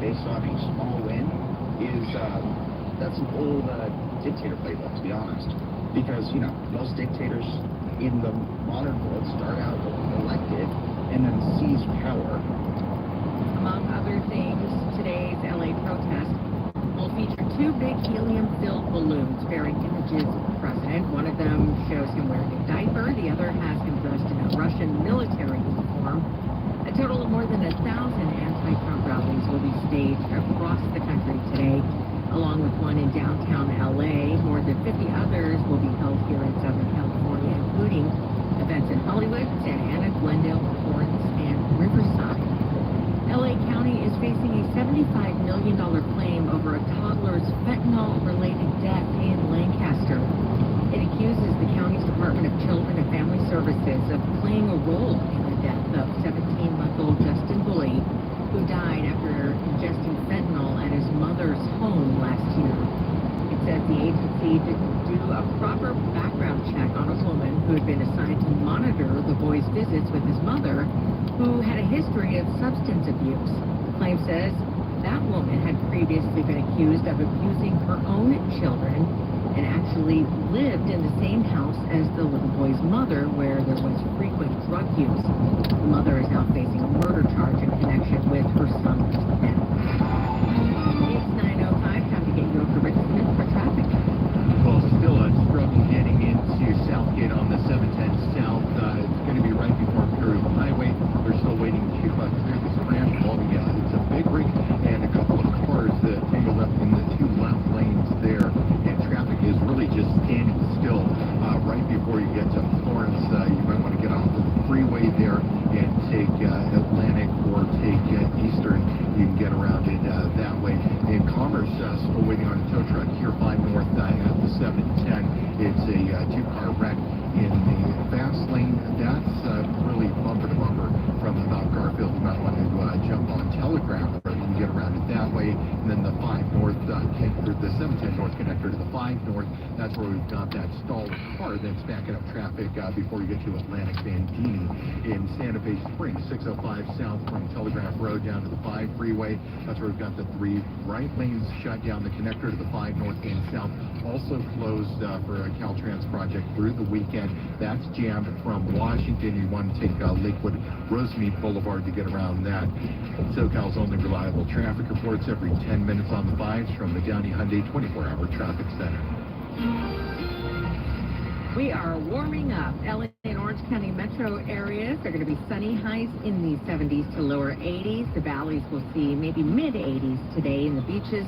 based on a small win is, that's an old dictator playbook, to be honest. Because, most dictators in the modern world start out elected and then seize power. Among other things, today's LA protest will feature two big helium-filled balloons bearing images of the president. One of them shows him wearing a diaper. The other has him dressed in a Russian military uniform. A total of more than 1,000 anti-Trump rallies will be staged across the country today, along with one in downtown LA. More than 50 others will be held here in Southern California, including events in Hollywood, Santa Ana, Glendale, Torrance, and Riverside. LA County is facing a $75 million claim over a toddler's fentanyl-related death in Lancaster. It accuses the county's Department of Children and Family Services of playing a role in the death of 17-month-old Justin Bully, who died after ingesting fentanyl at his mother's home last year. It says the agency didn't do a proper background check on a woman who had been assigned to monitor the boy's visits with his mother, who had a history of substance abuse. The claim says that woman had previously been accused of abusing her own children and actually lived in the same house as the little boy's mother, where there was frequent drug use. The mother is now facing a murder charge in connection with her son's death. It's 9:05. Time to get you over to Rick Smith for traffic. Well, still a struggle getting into Southgate on the 710 South. It's going to be right before Imperial Highway. They're still waiting to clear this ramp involving it's a big rig and a couple of cars that tangled up in the two left lanes there. And traffic is really just standing still right before you get to Florence. You might want to get off the freeway there and take Atlantic or take Eastern. You can get around it that way. In Commerce, still waiting on a tow truck here 5 North at the 710. It's a two-car wreck in the fast lane. That's really bumper to bumper from about Garfield. You might want to jump on Telegraph Road. You can get around it that way. And then the 5 North, the 710 North connector to the 5 North, that's where we've got that stalled car that's backing up traffic before you get to Atlantic Bandini. In Santa Fe Springs, 605 South from Telegraph Road down to the 5 freeway. That's where we've got the 3 right lanes shut down. The connector to the 5 North and South also closed for a Caltrans project through the weekend. That's jammed from Washington. You want to take Lakewood Rosemead Boulevard to get around that. SoCal's only reliable traffic reports every 10 minutes on the 5s from the Downey Hyundai 24-hour traffic center. We are warming up. LA and Orange County metro areas are going to be sunny, highs in the 70s to lower 80s. The valleys will see maybe mid-80s today, and the beaches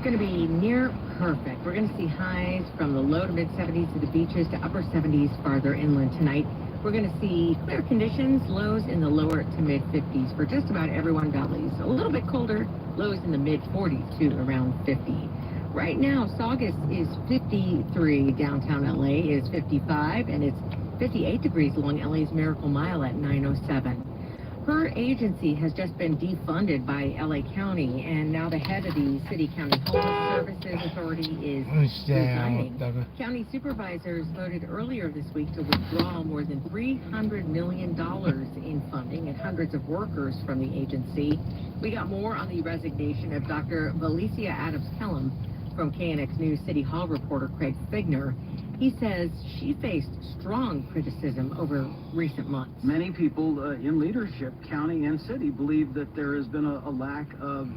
going to be near perfect. We're going to see highs from the low to mid-70s to the beaches to upper 70s farther inland tonight. We're going to see clear conditions, lows in the lower to mid-50s for just about everyone. Valleys a little bit colder, lows in the mid-40s to around 50. Right now, Saugus is 53, downtown LA is 55, and it's 58 degrees along LA's Miracle Mile at 907. Her agency has just been defunded by LA County, and now the head of the City County Homeless Services Authority is resigning. County supervisors voted earlier this week to withdraw more than $300 million in funding and hundreds of workers from the agency. We got more on the resignation of Dr. Valicia Adams-Kellum from KNX News City Hall reporter Craig Figner. He says she faced strong criticism over recent months. Many people in leadership, county and city, believe that there has been a lack of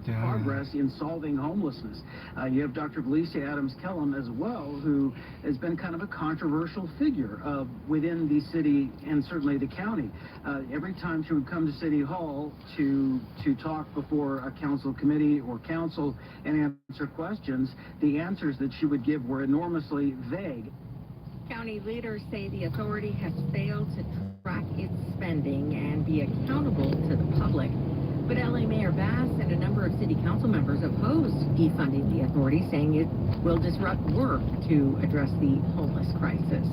progress in solving homelessness. You have Dr. Valicia Adams-Kellum as well, who has been kind of a controversial figure within the city and certainly the county. Every time she would come to City Hall to talk before a council committee or council and answer questions, the answers that she would give were enormously vague. County leaders say the authority has failed to track its spending and be accountable to the public. But LA Mayor Bass and a number of city council members opposed defunding the authority, saying it will disrupt work to address the homeless crisis.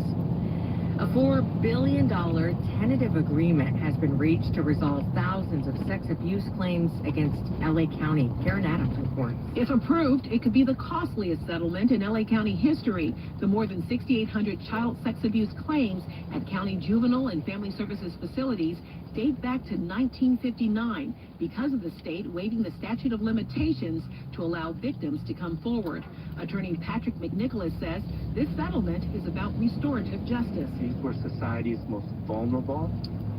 A $4 billion tentative agreement has been reached to resolve thousands of sex abuse claims against LA County. Karen Adams reports. If approved, it could be the costliest settlement in LA County history. The more than 6,800 child sex abuse claims at county juvenile and family services facilities date back to 1959 because of the state waiving the statute of limitations to allow victims to come forward. Attorney Patrick McNicholas says this settlement is about restorative justice. These were society's most vulnerable.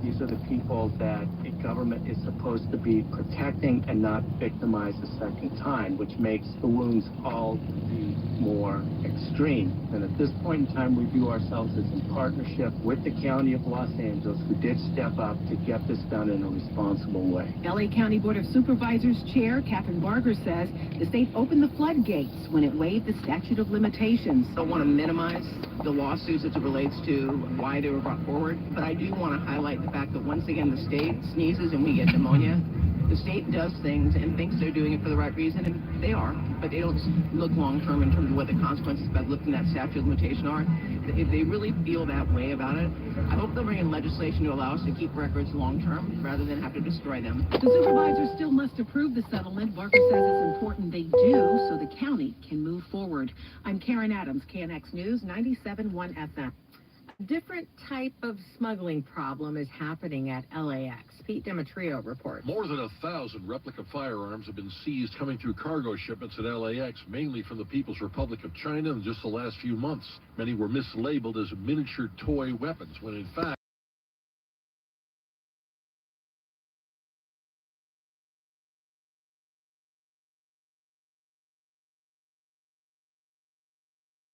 These are the people that a government is supposed to be protecting and not victimize a second time, which makes the wounds all the more extreme. And at this point in time, we view ourselves as in partnership with the County of Los Angeles, who did step up to get this done in a responsible way. LA County Board of Supervisors Chair Catherine Barger says the state opened the floodgates when it waived the statute of limitations. I don't want to minimize the lawsuits as it relates to why they were brought forward, but I do want to highlight the fact that once again the state sneezes and we get pneumonia. The state does things and thinks they're doing it for the right reason, and they are, but they don't look long-term in terms of what the consequences by lifting that statute of limitation are. If they really feel that way about it, I hope they'll bring in legislation to allow us to keep records long-term rather than have to destroy them. The supervisors still must approve the settlement. Barker says it's important they do so the county can move forward. I'm Karen Adams, KNX News, 97.1 FM. A different type of smuggling problem is happening at LAX. Pete Demetrio reports. More than 1,000 replica firearms have been seized coming through cargo shipments at LAX, mainly from the People's Republic of China in just the last few months. Many were mislabeled as miniature toy weapons, when in fact